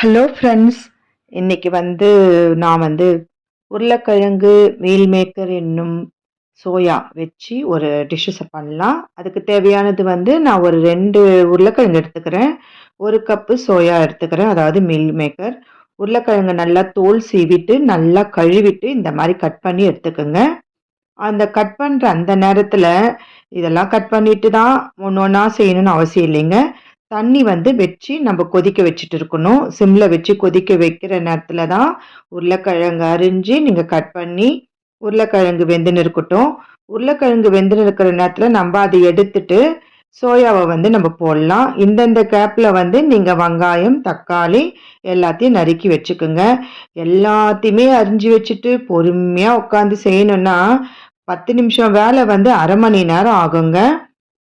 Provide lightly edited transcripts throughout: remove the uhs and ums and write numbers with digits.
Hello friends, இன்னைக்கு நான் உருளைக்கிழங்கு மீல் மேக்கர் என்னும் சோயா வச்சு ஒரு டிஷ்ஷஸை பண்ணலாம். அதுக்கு தேவையானது நான் ஒரு 2 உருளைக்கிழங்கு எடுத்துக்கிறேன். 1 கப்பு சோயா எடுத்துக்கிறேன், அதாவது மீல் மேக்கர். உருளைக்கிழங்கு நல்லா தோல் சீவிட்டு நல்லா கழுவிட்டு இந்த மாதிரி கட் பண்ணி எடுத்துக்கோங்க. அந்த கட் பண்ணுற அந்த நேரத்தில் இதெல்லாம் கட் பண்ணிட்டு தான் ஒன்று ஒன்றா செய்யணும்னு அவசியம் இல்லைங்க. தண்ணி வச்சு நம்ம கொதிக்க வச்சுட்டு இருக்கணும். சிம்ல வச்சு கொதிக்க வைக்கிற நேரத்துல தான் உருளைக்கிழங்கு அரிஞ்சு நீங்க கட் பண்ணி உருளைக்கிழங்கு வெந்துன்னு இருக்கட்டும். உருளைக்கிழங்கு வெந்துன்னு இருக்கிற நேரத்துல நம்ம அதை எடுத்துட்டு சோயாவை நம்ம போடலாம். இந்தந்த கேப்ல நீங்க வெங்காயம், தக்காளி எல்லாத்தையும் நறுக்கி வச்சுக்குங்க. எல்லாத்தையுமே அரிஞ்சு வச்சுட்டு பொறுமையா உட்காந்து செய்யணும்னா 10 நிமிஷம் வேலை அரை மணி நேரம் ஆகுங்க.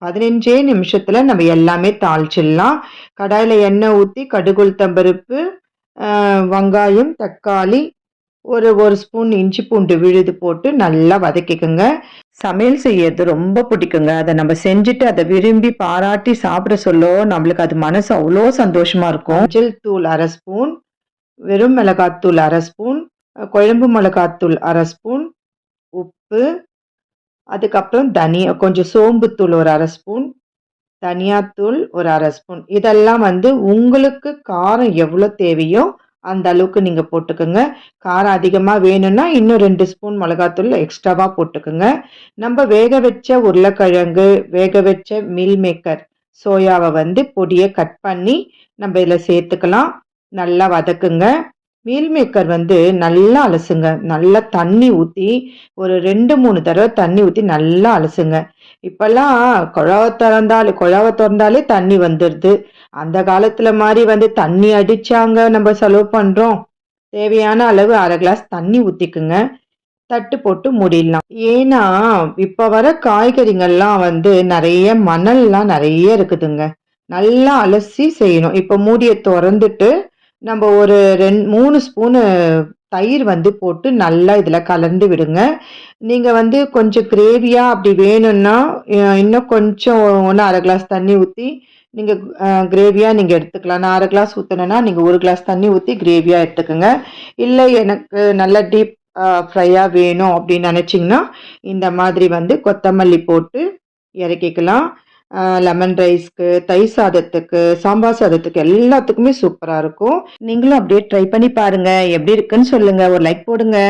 15 நிமிஷத்துல நம்ம எல்லாமே தாளிச்சிடலாம். கடாயில எண்ணெய் ஊற்றி கடுகு, உளுத்தம் பருப்பு, வெங்காயம், தக்காளி, ஒரு ஸ்பூன் இஞ்சி பூண்டு விழுது போட்டு நல்லா வதக்கிக்கோங்க. சமையல் செய்யறது ரொம்ப பிடிக்குங்க. அதை நம்ம செஞ்சுட்டு அதை விரும்பி பாராட்டி சாப்பிட சொல்ல நம்மளுக்கு அது மனசு அவ்வளோ சந்தோஷமா இருக்கும். மஞ்சள் தூள் 1/2 ஸ்பூன், வெறும் மிளகாத்தூள் 1/2 ஸ்பூன், குழம்பு மிளகாத்தூள் 1/2 ஸ்பூன், உப்பு, அதுக்கப்புறம் கொஞ்சம் சோம்புத்தூள் ஒரு 1/2 ஸ்பூன், தனியாத்தூள் ஒரு 1/2 ஸ்பூன். இதெல்லாம் உங்களுக்கு காரம் எவ்வளோ தேவையோ அந்த அளவுக்கு நீங்க போட்டுக்கோங்க. காரம் அதிகமா வேணும்னா இன்னும் 2 ஸ்பூன் மிளகாத்தூள் எக்ஸ்ட்ராவா போட்டுக்கோங்க. நம்ம வேக வச்ச உருளைக்கிழங்கு, வேக வச்ச மீல் மேக்கர் சோயாவை பொடியை கட் பண்ணி நம்ம இதில் சேர்த்துக்கலாம். நல்லா வதக்குங்க. மீல் மேக்கர் நல்லா அலசுங்க. நல்லா தண்ணி ஊற்றி ஒரு 2-3 தடவை தண்ணி ஊற்றி நல்லா அலசுங்க. இப்பெல்லாம் குழாவை திறந்தாலே தண்ணி வந்துடுது. அந்த காலத்துல மாதிரி தண்ணி அடிச்சாங்க நம்ம செலவு பண்றோம். தேவையான அளவு 1/2 கிளாஸ் தண்ணி ஊத்திக்குங்க. தட்டு போட்டு மூடிடலாம். ஏன்னா இப்ப வர காய்கறிகள்லாம் நிறைய மணல்லாம் நிறைய இருக்குதுங்க. நல்லா அலசி செய்யணும். இப்ப மூடியை திறந்துட்டு நம்ம ஒரு 3 ஸ்பூனு தயிர் போட்டு நல்லா இதில் கலந்து விடுங்க. நீங்கள் கொஞ்சம் கிரேவியா அப்படி வேணும்னா இன்னும் கொஞ்சம் 1/2 கிளாஸ் தண்ணி ஊற்றி நீங்கள் கிரேவியாக நீங்கள் எடுத்துக்கலாம். நான் 1/2 கிளாஸ் ஊற்றினேன்னா நீங்கள் 1 கிளாஸ் தண்ணி ஊற்றி கிரேவியாக எடுத்துக்கோங்க. இல்லை எனக்கு நல்லா டீப் ஃப்ரையாக வேணும் அப்படின்னு நினச்சிங்கன்னா இந்த மாதிரி கொத்தமல்லி போட்டு இறக்கிக்கலாம். லெமன் ரைஸ்க்கு, தயிர் சாதத்துக்கு, சாம்பார் சாதத்துக்கு எல்லாத்துக்குமே சூப்பராக இருக்கும். நீங்களும் அப்படியே ட்ரை பண்ணி பாருங்க. எப்படி இருக்குன்னு சொல்லுங்க. ஒரு லைக் போடுங்க.